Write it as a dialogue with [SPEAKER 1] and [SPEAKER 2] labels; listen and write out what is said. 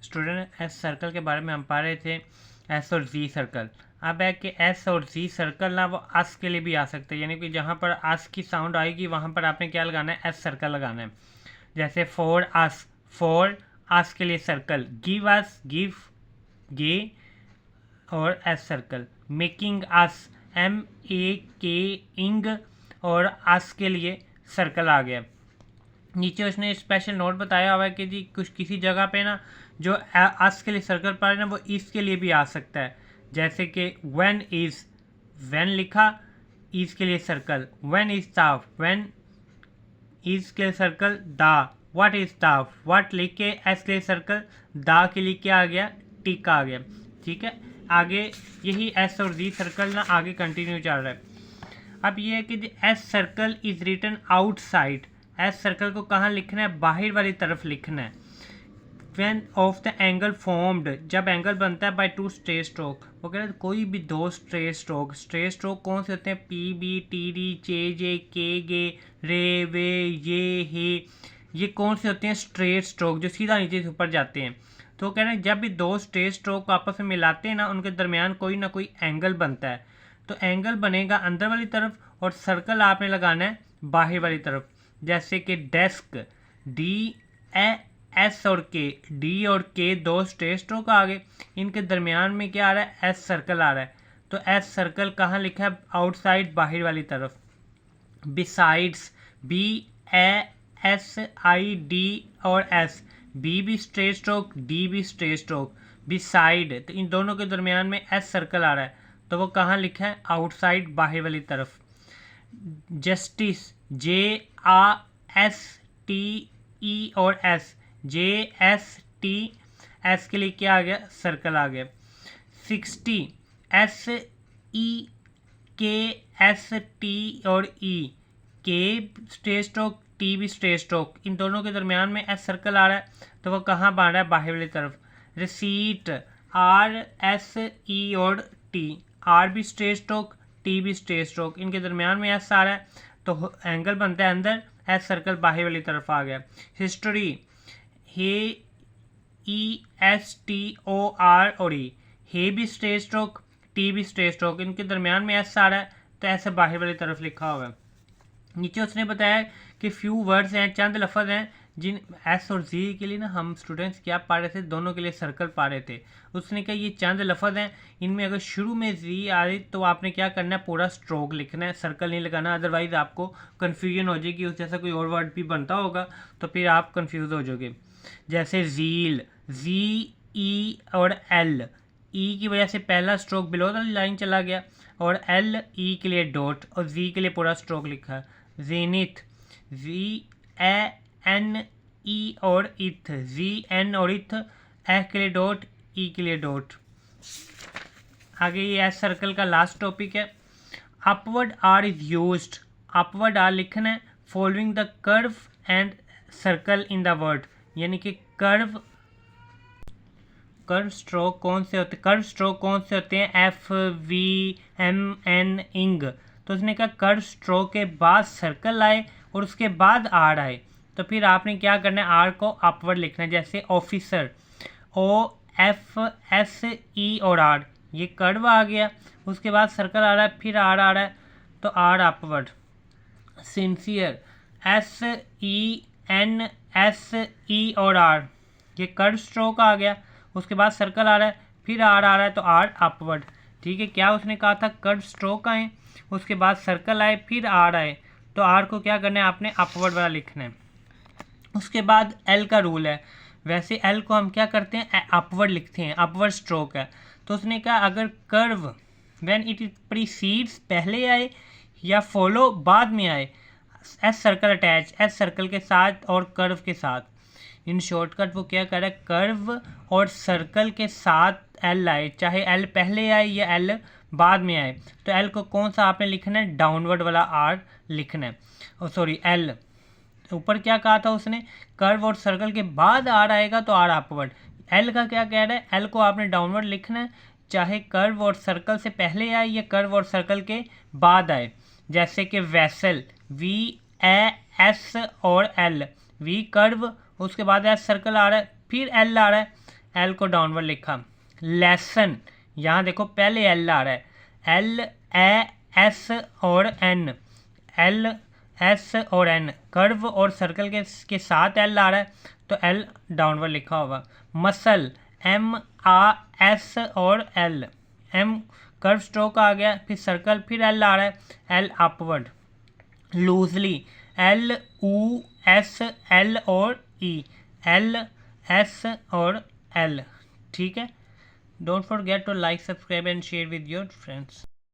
[SPEAKER 1] Student S circle के बारे में हम पढ़ रहे थे, एस और जी सर्कल। अब है कि एस और जी सर्कल ना वो अस के लिए भी आ सकते हैं, यानी कि जहाँ पर अस की साउंड आएगी वहाँ पर आपने क्या लगाना है, एस सर्कल लगाना है। जैसे फॉर अस के लिए सर्कल, गिव अस गिव गे और S circle, making us MEK इंग और अस के लिए सर्कल आ गया। नीचे उसने स्पेशल नोट बताया हुआ है कि जी कुछ किसी जगह पे ना जो अस के लिए सर्कल पा रहे ना वो इस के लिए भी आ सकता है। जैसे कि व्हेन इज, व्हेन लिखा इज के लिए circle, when is the, when is के लिए circle the, what is the, what लिख के एस के लिए सर्कल, द के लिए क्या आ गया, टिक आ गया। ठीक है, आगे यही एस और जी सर्कल ना आगे कंटिन्यू चल रहा है। अब ये है कि S circle is written outside, S circle को कहाँ लिखना है, बाहर वाली तरफ लिखना है। When of the angle formed, जब एंगल बनता है बाय टू स्ट्रेट स्ट्रोक, वो कह रहे हैं कोई भी दो स्ट्रेट स्ट्रोक कौन से होते हैं, PB TD JJ KG रे वे ये कौन से होते हैं, स्ट्रेट स्ट्रोक जो सीधा नीचे से ऊपर जाते हैं। तो कह रहे हैं जब भी दो स्ट्रेट स्ट्रोक आपस में मिलाते हैं ना उनके दरमियान कोई ना कोई एंगल बनता है। तो एंगल बनेगा अंदर वाली तरफ और सर्कल आपने लगाना है बाहर वाली तरफ। जैसे कि डेस्क, DS और K, D और K दो स्ट्रेट स्ट्रोक आ गए, इनके दरमियान में क्या आ रहा है, एस सर्कल आ रहा है। तो एस सर्कल कहाँ लिखा है, आउटसाइड बाहर वाली तरफ। बिसाइड्स, BASID और S, B भी स्ट्रेट स्ट्रोक, D भी स्ट्रेट स्ट्रोक, बिसाइड, तो इन दोनों के दरमियान में एस सर्कल आ रहा है तो वो कहाँ लिखा है, आउटसाइड बाहर वाली तरफ। जस्टिस, JASTE और S, JSTS के लिए क्या आ गया, सर्कल आ गया। 60, SEKST और E, K straight stroke, T भी स्ट्रेट स्ट्रोक, इन दोनों के दरमियान में S सर्कल आ रहा है तो वो कहाँ बन रहा है, बाहर वाली तरफ। रिसीट, RSE और T, R भी स्ट्रेट स्ट्रोक, T भी स्ट्रेट स्ट्रोक, इनके दरमियान में S आ रहा है तो एंगल बनता है अंदर, S सर्कल बाहर वाली तरफ आ गया। हिस्ट्री, HESTOR और E, हे भी स्ट्रेट स्ट्रोक, T भी स्ट्रेट स्ट्रोक, इनके दरमियान में S आ रहा है तो ऐसे बाहर वाली तरफ लिखा हुआ है। नीचे उसने बताया कि फ्यू वर्ड्स हैं, चंद लफ्ज़ हैं जिन एस और जी के लिए ना हम स्टूडेंट्स क्या पढ़ रहे थे, दोनों के लिए सर्कल पढ़ रहे थे। उसने कहा ये चंद लफ्ज़ हैं, इनमें अगर शुरू में जी आ रही तो आपने क्या करना है, पूरा स्ट्रोक लिखना है, सर्कल नहीं लगाना, अदरवाइज़ आपको कन्फ्यूजन हो जाएगी, उस जैसा कोई और वर्ड भी बनता होगा तो फिर आप कन्फ्यूज़ हो जाओगे। जैसे झील, ZE और L, E की वजह से पहला स्ट्रोक बिलो द लाइन चला गया और LE के लिए डॉट और Z के लिए पूरा स्ट्रोक लिखा है। जेनिथ, ZANE और इथ, ZN और इथ, ए के लिए डॉट, E के लिए डॉट। आगे ये एस सर्कल का लास्ट टॉपिक है। Upward R is used, upward R लिखना है following the curve and circle in the word, यानी कि कर्व स्ट्रोक कौन से होते हैं, कर्व स्ट्रोक कौन से होते हैं, FVMN इंग। तो उसने कहा कर्व स्ट्रोक के बाद सर्कल आए और उसके बाद आर आए तो फिर आपने क्या करना है, आर को अपवर्ड लिखना है। जैसे ऑफिसर, OFSE और आर, ये कर्व आ गया, उसके बाद सर्कल आ रहा है, फिर आर आ रहा है तो आर अपवर्ड। सिंसियर, SENSE और आर, ये कर्व स्ट्रोक आ गया, उसके बाद सर्कल आ रहा है, फिर आर आ रहा है तो आर अपवर्ड। ठीक है, क्या उसने कहा था, कर्व स्ट्रोक आए, उसके बाद सर्कल आए, फिर आर आए तो आर को क्या करना है, आपने अपवर्ड वाला लिखना है। उसके बाद एल का रूल है, वैसे एल को हम क्या करते हैं, अपवर्ड लिखते हैं, अपवर्ड स्ट्रोक है। तो उसने कहा अगर curve when it is precedes, पहले आए या फॉलो बाद में आए, S circle attach, S circle के साथ और कर्व के साथ। इन शॉर्टकट वो क्या कर रहा है, कर्व और सर्कल के साथ एल आए, चाहे एल पहले आए या एल बाद में आए तो एल को कौन सा आपने लिखना है, डाउनवर्ड वाला आर लिखना है, सॉरी एल। ऊपर क्या कहा था उसने, कर्व और सर्कल के बाद आर आएगा तो आर अपवर्ड। एल का क्या कह रहा है, एल को आपने डाउनवर्ड लिखना है, चाहे कर्व और सर्कल से पहले आए या कर्व और सर्कल के बाद आए। जैसे कि वेसल, VAS और L, V कर्व, उसके बाद एस सर्कल आ रहा है, फिर एल आ रहा है, एल को डाउनवर्ड लिखा। लेसन, यहाँ देखो पहले एल आ रहा है, एल ए एस और एन, एल एस और एन, कर्व और सर्कल के साथ एल आ रहा है तो एल डाउनवर्ड लिखा होगा। मसल, एम आ एस और एल, एम कर्व स्ट्रोक आ गया, फिर सर्कल, फिर एल आ रहा है, L upward. Loosely, L U S L और ई, एल एस और एल, ठीक है। Don't forget to like, subscribe and share with your friends.